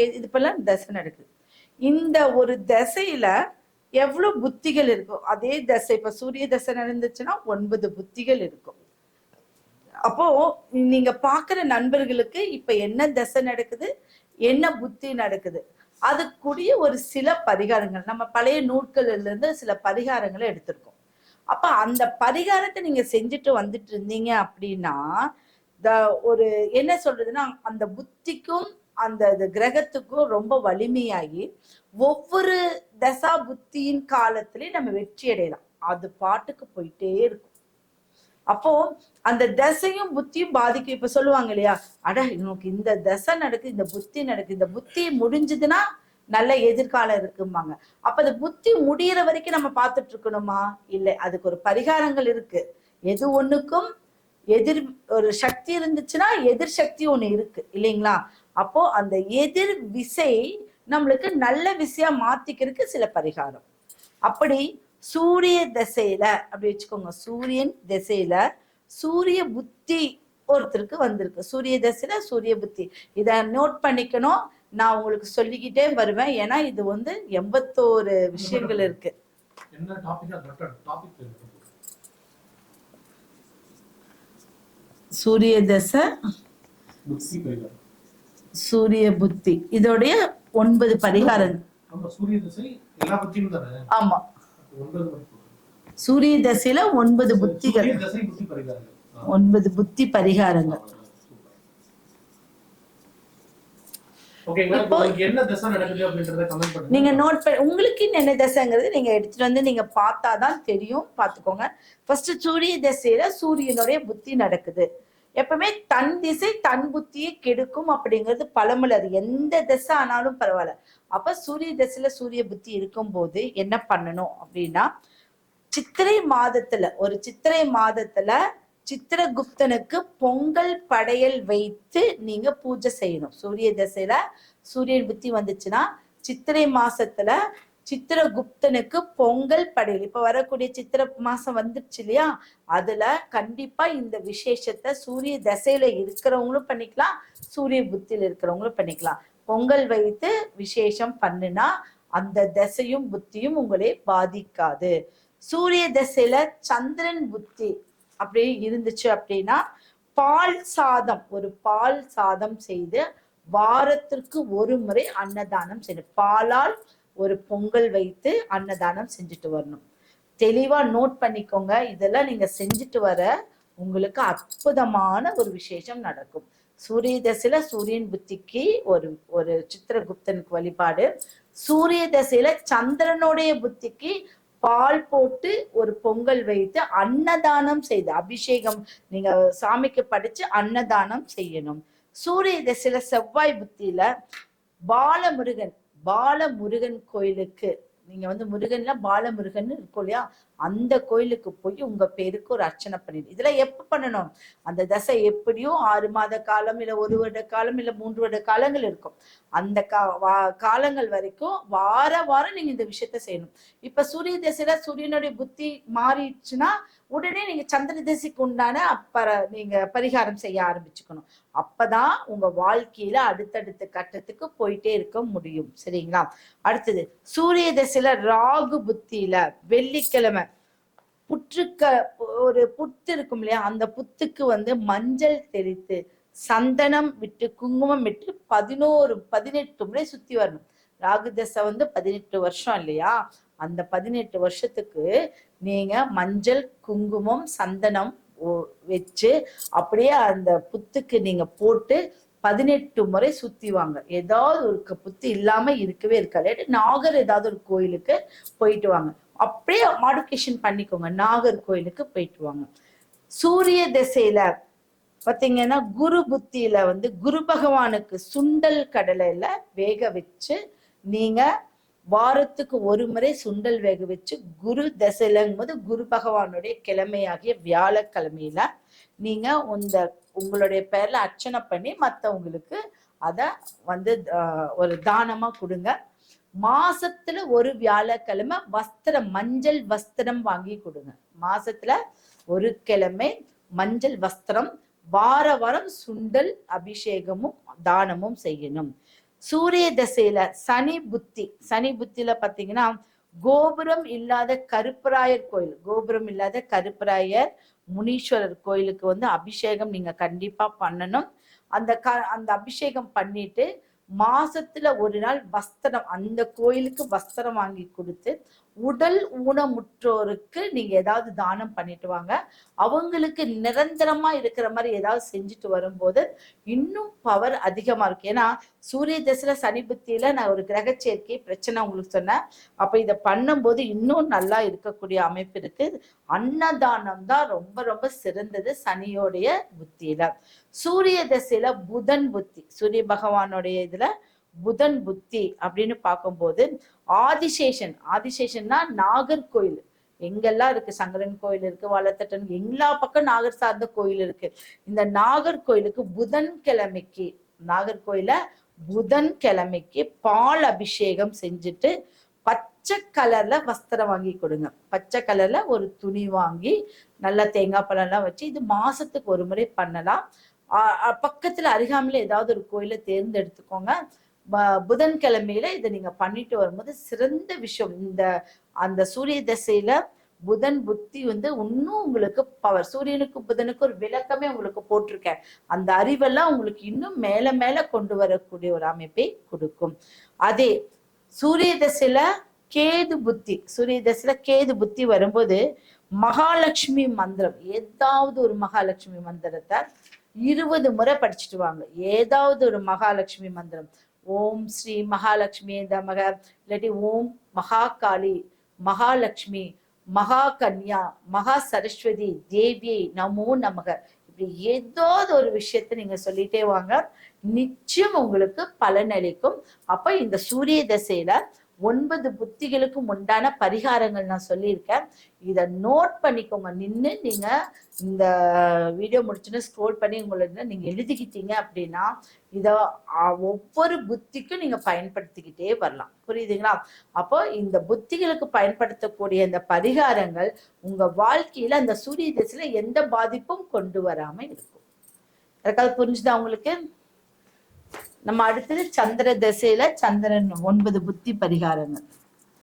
இது இப்பெல்லாம் தசை நடக்குது. இந்த ஒரு தசையில எவ்வளவு புத்திகள் இருக்கும். அதே தசை இப்ப சூரிய தசை நடந்துச்சுன்னா 9 புத்திகள் இருக்கும். அப்போ நீங்க பாக்குற நண்பர்களுக்கு இப்ப என்ன தசை நடக்குது, என்ன புத்தி நடக்குது, அதுக்குரிய ஒரு சில பரிகாரங்கள் நம்ம பழைய நூட்கள்ல இருந்து சில பரிகாரங்களை எடுத்திருக்கோம். அப்ப அந்த பரிகாரத்தை நீங்க செஞ்சுட்டு வந்துட்டு இருந்தீங்க அப்படின்னா ஒரு என்ன சொல்றதுன்னா அந்த புத்திக்கும் அந்த கிரகத்துக்கும் ரொம்ப வலிமையாகி ஒவ்வொரு தசா புத்தியின் காலத்திலயும் நம்ம வெற்றி அடையலாம். அது பாட்டுக்கு போயிட்டே இருக்கும். அப்போ அந்த தசையும் புத்தியும் பாதிக்கும். இப்ப சொல்லுவாங்க இல்லையா, அட எனக்கு இந்த தசை நடக்குது, இந்த புத்தி நடக்குது, இந்த புத்தி முடிஞ்சதுன்னா நல்ல எதிர்காலம் இருக்கும்பாங்க. அப்ப அந்த புத்தி முடியிற வரைக்கும் நம்ம பார்த்துட்டு இருக்கணுமா? இல்லை, அதுக்கு ஒரு பரிகாரங்கள் இருக்கு. எது ஒண்ணுக்கும் எதிர் ஒரு சக்தி இருந்துச்சுன்னா எதிர் சக்தி ஒண்ணு இருக்கு இல்லைங்களா? அப்போ அந்த எதிர் விசை நம்மளுக்கு நல்ல விசையா மாத்திக்கிறதுக்கு சில பரிகாரம். அப்படி சூரிய திசையில அப்படி வச்சுக்கோங்க, சூரியன் திசையில சூரிய புத்தி ஒருத்தருக்கு வந்திருக்கு. சூரிய திசையில சூரிய புத்தி, இத நோட் பண்ணிக்கணும். நான் உங்களுக்கு சொல்லிக்கிட்டே வருவேன். ஏன்னா இது 81 விஷயங்கள் இருக்கு. சூரிய தசை சூரிய புத்தி இதோடைய 9 பரிகாரம். ஆமா, சூரிய தசையில 9 புத்திகள், 9 புத்தி பரிகாரங்கள். நீங்க நோட் பண்ணி உங்களுக்கு என்ன தசைங்கிறது நீங்க எடுத்துட்டு வந்து நீங்க பார்த்தாதான் தெரியும். பாத்துக்கோங்க. ஃபர்ஸ்ட் சூரிய தசையில சூரியனுடைய புத்தி நடக்குது. எப்பவுமே தன் திசை தன் புத்தியை கெடுக்கும் அப்படிங்கிறது பழமொழி. அது எந்த திசை ஆனாலும் பரவாயில்ல. அப்ப சூரிய திசையில சூரிய புத்தி இருக்கும் போது என்ன பண்ணணும் அப்படின்னா, சித்திரை மாதத்துல ஒரு சித்திரை மாதத்துல சித்திரகுப்தனுக்கு பொங்கல் படையல் வைத்து நீங்க பூஜை செய்யணும். சூரிய தசையில சூரியன் புத்தி வந்துச்சுன்னா சித்திரை மாசத்துல சித்திரகுப்தனுக்கு பொங்கல் படையல், இப்ப வரக்கூடிய சித்திரை மாசம் வந்துருச்சு இல்லையா, அதுல கண்டிப்பா இந்த விசேஷத்தை சூரிய தசையில இருக்கிறவங்களும் பண்ணிக்கலாம், சூரிய புத்தியில இருக்கிறவங்களும் பண்ணிக்கலாம். பொங்கல் வைத்து விசேஷம் பண்ணுனா அந்த தசையும் புத்தியும் உங்களை பாதிக்காது. சூரிய தசையில சந்திரன் புத்தி அப்படியே இருந்துச்சு அப்படின்னா பால் சாதம், ஒரு பால் சாதம் செய்து வாரத்திற்கு ஒரு முறை அன்னதானம் செய்யணும். பாலால் ஒரு பொங்கல் வைத்து அன்னதானம் செஞ்சுட்டு வரணும். தெளிவா நோட் பண்ணிக்கோங்க. இதெல்லாம் நீங்க செஞ்சுட்டு வர உங்களுக்கு அற்புதமான ஒரு விசேஷம் நடக்கும். சூரிய தசையில சூரியன் புத்திக்கு ஒரு சித்திரகுப்தனுக்கு வழிபாடு, சூரிய தசையில சந்திரனுடைய புத்திக்கு பால் போட்டு ஒரு பொங்கல் வைத்து அன்னதானம் செய்து அபிஷேகம் நீங்க சாமிக்கு படிச்சு அன்னதானம் செய்யணும். சூரிய தசையில செவ்வாய் புத்தியில பாலமுருகன் கோயிலுக்கு நீங்க முருகன்ல பாலமுருகன் இருக்கும் இல்லையா, அந்த கோயிலுக்கு போய் உங்க பேருக்கு ஒரு அர்ச்சனை பண்ணிடு. இதெல்லாம் எப்ப பண்ணணும்? அந்த தசை எப்படியும் 6 மாத காலம் இல்ல 1 வருட காலம் இல்ல 3 வருட காலங்கள் இருக்கும். அந்த காலங்கள் வரைக்கும் வாரம் நீங்க இந்த விஷயத்த செய்யணும். இப்ப சூரிய தசையில சூரியனுடைய புத்தி மாறிடுச்சுன்னா உடனே நீங்க சந்திர தசைக்கு உண்டான நீங்க பரிகாரம் செய்ய ஆரம்பிச்சுக்கணும். அப்பதான் உங்க வாழ்க்கையில அடுத்தடுத்த கட்டத்துக்கு போயிட்டே இருக்க முடியும். சரிங்களா? அடுத்தது சூரிய தசையில ராகு புத்தியில வெள்ளிக்கிழமை ஒரு புத்து இருக்கும் இல்லையா, அந்த புத்துக்கு மஞ்சள் தெளித்து சந்தனம் விட்டு குங்குமம் விட்டு 18 முறை சுத்தி வரணும். ராகு தசை 18 வருஷம் இல்லையா, அந்த 18 வருஷத்துக்கு நீங்க மஞ்சள் குங்குமம் சந்தனம் வச்சு அப்படியே அந்த புத்துக்கு நீங்க போட்டு 18 முறை சுத்தி வாங்க. ஏதாவது ஒரு புத்து இல்லாம இருக்கவே இருக்காது. நாகர் ஏதாவது ஒரு கோயிலுக்கு போயிட்டு வாங்க, அப்படியே மாடிஃபிகேஷன் பண்ணிக்கோங்க, நாகர் கோயிலுக்கு போயிட்டு வாங்க. சூரிய திசையில பாத்தீங்கன்னா குரு புத்தியில குரு பகவானுக்கு சுண்டல் கடலையில வேக வச்சு நீங்க வாரத்துக்கு ஒரு முறை சுண்டல் வேக வச்சு குரு தசையிலங்கும் போது குரு பகவானுடைய கிழமையாகிய வியாழக்கிழமையில நீங்க உங்களுடைய பேர்ல அர்ச்சனை பண்ணி மற்றவங்களுக்கு அத ஒரு தானமா கொடுங்க. மாசத்துல ஒரு வியாழக்கிழமை மஞ்சள் வஸ்திரம் வாங்கி கொடுங்க. மாசத்துல ஒரு கிழமை மஞ்சள் வஸ்திரம், வாரம் சுண்டல் அபிஷேகமும் தானமும் செய்யணும். சூரிய தசையில சனி புத்தியில பாத்தீங்கன்னா கோபுரம் இல்லாத கருப்பராயர் கோயில், கோபுரம் இல்லாத கருப்பராயர் முனீஸ்வரர் கோயிலுக்கு வந்து அபிஷேகம் நீங்க கண்டிப்பா பண்ணணும். அந்த அபிஷேகம் பண்ணிட்டு மாசத்துல ஒரு நாள் வஸ்திரம், அந்த கோயிலுக்கு வஸ்திரம் வாங்கி கொடுத்து உடல் ஊனமுற்றோருக்கு நீங்க ஏதாவது தானம் பண்ணிட்டு வாங்க. அவங்களுக்கு நிரந்தரமா இருக்கிற மாதிரி ஏதாவது செஞ்சுட்டு வரும்போது இன்னும் பவர் அதிகமா இருக்கு. ஏன்னா சூரிய தசையில சனி புத்தியில நான் ஒரு கிரக சேர்க்கை பிரச்சனை உங்களுக்கு சொன்னேன். அப்ப இதை பண்ணும்போது இன்னும் நல்லா இருக்கக்கூடிய அமைப்பு இருக்கு. அன்னதானம் தான் ரொம்ப ரொம்ப சிறந்தது சனியோடைய புத்தியில. சூரிய தசையில புதன் புத்தி, சூரிய பகவானுடைய இதுல புதன் புத்தி அப்படின்னு பார்க்கும்போது ஆதிசேஷன்னா நாகர்கோயில் எங்கெல்லாம் இருக்கு, சங்கரன் கோயில் இருக்கு, வளத்தட்டன், எல்லா பக்கம் நாகர் சார்ந்த கோயில் இருக்கு. இந்த நாகர்கோயிலுக்கு புதன்கிழமைக்கு, நாகர்கோயில புதன்கிழமைக்கு பால் அபிஷேகம் செஞ்சுட்டு பச்சை கலர்ல வஸ்திரம் வாங்கி கொடுங்க. பச்சை கலர்ல ஒரு துணி வாங்கி நல்லா தேங்காய் பழம்லாம் வச்சு, இது மாசத்துக்கு ஒரு முறை பண்ணலாம். பக்கத்துல அருகாமையில ஏதாவது ஒரு கோயிலை தேர்ந்தெடுத்துக்கோங்க. புதன்கிழமையில இதை நீங்க பண்ணிட்டு வரும்போது சிறந்த விஷயம். அந்த சூரிய தசையில புதன் புத்தி வந்து இன்னும் உங்களுக்கு பவர். சூரியனுக்கு புதனுக்கு ஒரு விளக்கமே உங்களுக்கு போட்டிருக்கேன். அந்த அறிவெல்லாம் உங்களுக்கு இன்னும் மேல மேல கொண்டு வரக்கூடிய ஒரு அமைப்பை கொடுக்கும். அதே சூரிய தசையில கேது புத்தி, சூரிய தசையில கேது புத்தி வரும்போது மகாலட்சுமி மந்திரம், ஏதாவது ஒரு மகாலட்சுமி மந்திரத்தை 20 முறை படிச்சுட்டு வாங்க. ஏதாவது ஒரு மகாலட்சுமி மந்திரம், ஓம் ஸ்ரீ மகாலட்சுமி நமக, இல்லாட்டி ஓம் மகாகாளி, மகாலட்சுமி, மகா கன்யா, மகா சரஸ்வதி தேவியை நமோ நமக, இப்படி ஏதாவது ஒரு விஷயத்த நீங்க சொல்லிட்டே வாங்க. நிச்சயம் உங்களுக்கு பலன் அளிக்கும். அப்ப இந்த சூரிய தசையில 9 புத்திகளுக்கும் உண்டான பரிகாரங்கள் நான் சொல்லியிருக்கேன். இதை நோட் பண்ணிக்கோங்க. நின்று நீங்க இந்த வீடியோ முடிச்சுன்னு ஸ்க்ரோல் பண்ணி உங்களை நீங்க எழுதிக்கிட்டீங்க அப்படின்னா இதை ஒவ்வொரு புத்திக்கும் நீங்க பயன்படுத்திக்கிட்டே வரலாம். புரியுதுங்களா? அப்போ இந்த புத்திகளுக்கு பயன்படுத்தக்கூடிய இந்த பரிகாரங்கள் உங்க வாழ்க்கையில அந்த சூரிய தசையில எந்த பாதிப்பும் கொண்டு வராம இருக்கும். யாருக்காவது புரிஞ்சுதா உங்களுக்கு? நம்ம அடுத்தது சந்திர தசையில சந்திரன் 9 புத்தி பரிகாரங்கள்.